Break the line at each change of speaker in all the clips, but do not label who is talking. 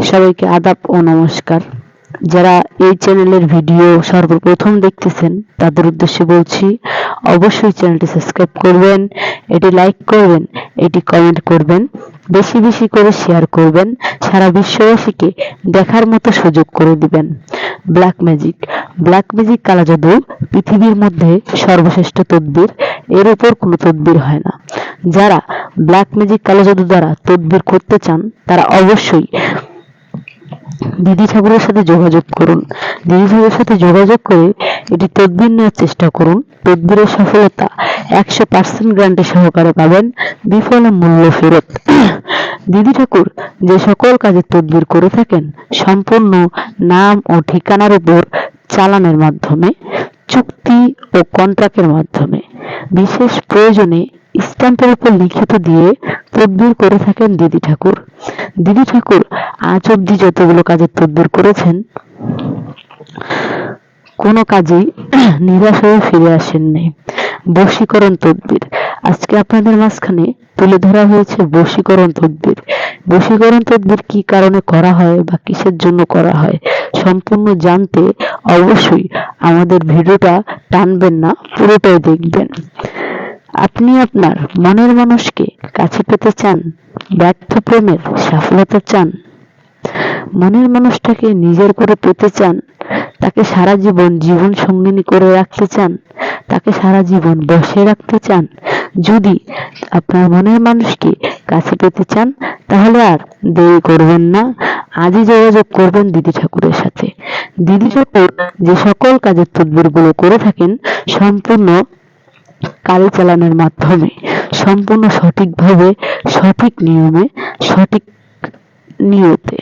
সবাইকে আদাব ও নমস্কার। যারা এই চ্যানেলের ভিডিও সর্বপ্রথম দেখতেছেন তাদের উদ্দেশ্যে বলছি, অবশ্যই চ্যানেলটি সাবস্ক্রাইব করবেন, এটি লাইক করবেন, এটি কমেন্ট করবেন, বেশি বেশি করে শেয়ার করবেন, সারা বিশ্ববাসীকে দেখার মতো সুযোগ করে দিবেন। ব্ল্যাক ম্যাজিক কালা জাদু পৃথিবীর মধ্যে সর্বশ্রেষ্ঠ তদবির, এর উপর কোনো তদবির হয় না। যারা ব্ল্যাক ম্যাজিক কালো জাদু দ্বারা তদবির করতে চান তারা অবশ্যই দিদি ঠাকুরের সাথে যোগাযোগ করুন। দিদি ঠাকুরের সাথে যোগাযোগ করে এটি তদবির নেওয়ার চেষ্টা করুন। তদবিরের সফলতা 100% গ্যারান্টি সহকারে পাবেন, বিফলে মূল্য ফেরত। দিদি ঠাকুর যে সকল কাজের তদবির করে থাকেন সম্পূর্ণ নাম ও ঠিকানার উপর চালানের মাধ্যমে, চুক্তি ও কন্ট্রাক্টের মাধ্যমে, বিশেষ প্রয়োজনে স্ট্যাম্পের উপর লিখিত দিয়ে তদবির করে থাকেন দিদি ঠাকুর। দিদি ঠাকুর আজ অব্দি যতগুলো কাজের তদবির করেছেন কোনো কাজেই নিরাশ হয়ে ফিরে আসেননি। বশীকরণ তদবির আজকে আপনাদের মাঝখানে তুলে ধরা হয়েছে। বশীকরণ তদবির, বশীকরণ তদবির কি কারণে করা হয় বা কিসের জন্য করা হয় সম্পূর্ণ জানতে অবশ্যই আমাদের ভিডিওটা টানবেন না, পুরোটাই দেখবেন। আপনি আপনার মনের মানুষকে কাছে পেতে চান, ব্যর্থ প্রেমের সফলতা চান, মনের মানুষটাকে নিজের করে পেতে চান, তাকে সারা জীবন সঙ্গিনী করে রাখতে চান, তাকে সারা জীবন বসে রাখতে চান। যদি আপনার মনের মানুষকে কাছে পেতে চান তাহলে আর দেরি করবেন না, আজই যোগাযোগ করবেন দিদি ঠাকুরের সাথে। দিদি ঠাকুর যে সকল কাজের তদবির গুলো করে থাকেন সম্পূর্ণ কালি চালানের মাধ্যমে, সম্পূর্ণ সঠিকভাবে, সঠিক নিয়মে, সঠিক নিয়তে।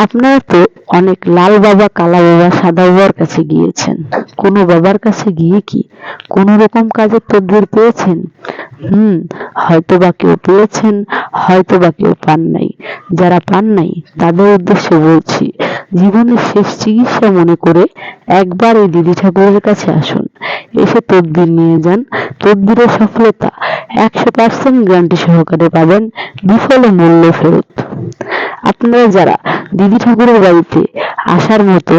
আপনারা তো অনেক লাল বাবা, কালা বাবা, সাদা বাবার কাছে গিয়েছেন, কোনো বাবার কাছে গিয়ে কি কোন রকম কাজের তদবির পেয়েছেন? হয়তো বা কেউ পেয়েছেন, হয়তো বা কেউ পান নাই। যারা পান নাই তাদের উদ্দেশ্যে বলছি, জীবনের শেষ চিকিৎসা মনে করে একবার এই দিদি ঠাকুরের কাছে আসুন, এসে তদবির নিয়ে যান। তদবিরের সফলতা 100% গ্যারান্টি সহকারে পাবেন, বিফলে মূল্য ফেরত। আপনারা যারা দিদি ঠাকুরের বাড়িতে আসার মতো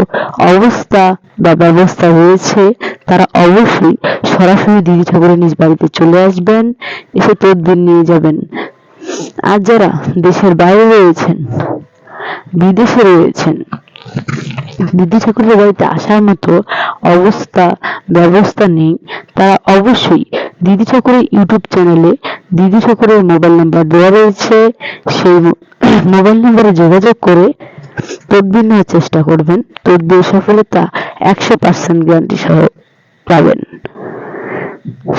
অবস্থা বা ব্যবস্থা রয়েছে তারা অবশ্যই সরাসরি দিদি ঠাকুরের নিজ বাড়িতে চলে আসবেন, এসে তদবির নিয়ে যাবেন। আর যারা দেশের বাইরে রয়েছেন, বিদেশে রয়েছেন, দিদি ঠাকুরের বাড়িতে আসার মতো অবস্থা ব্যবস্থা নেই, তারা অবশ্যই দিদি ঠাকুরের ইউটিউব চ্যানেলে দিদি ঠাকুরের মোবাইল নাম্বার দেওয়া রয়েছে, সেই মোবাইল নাম্বারে যোগাযোগ করে তদবির নেওয়ার চেষ্টা করবেন। তদবির সফলতা 100% গ্যারান্টি সহ পাবেন।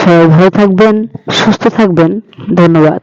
সবাই ভালো থাকবেন, সুস্থ থাকবেন। ধন্যবাদ।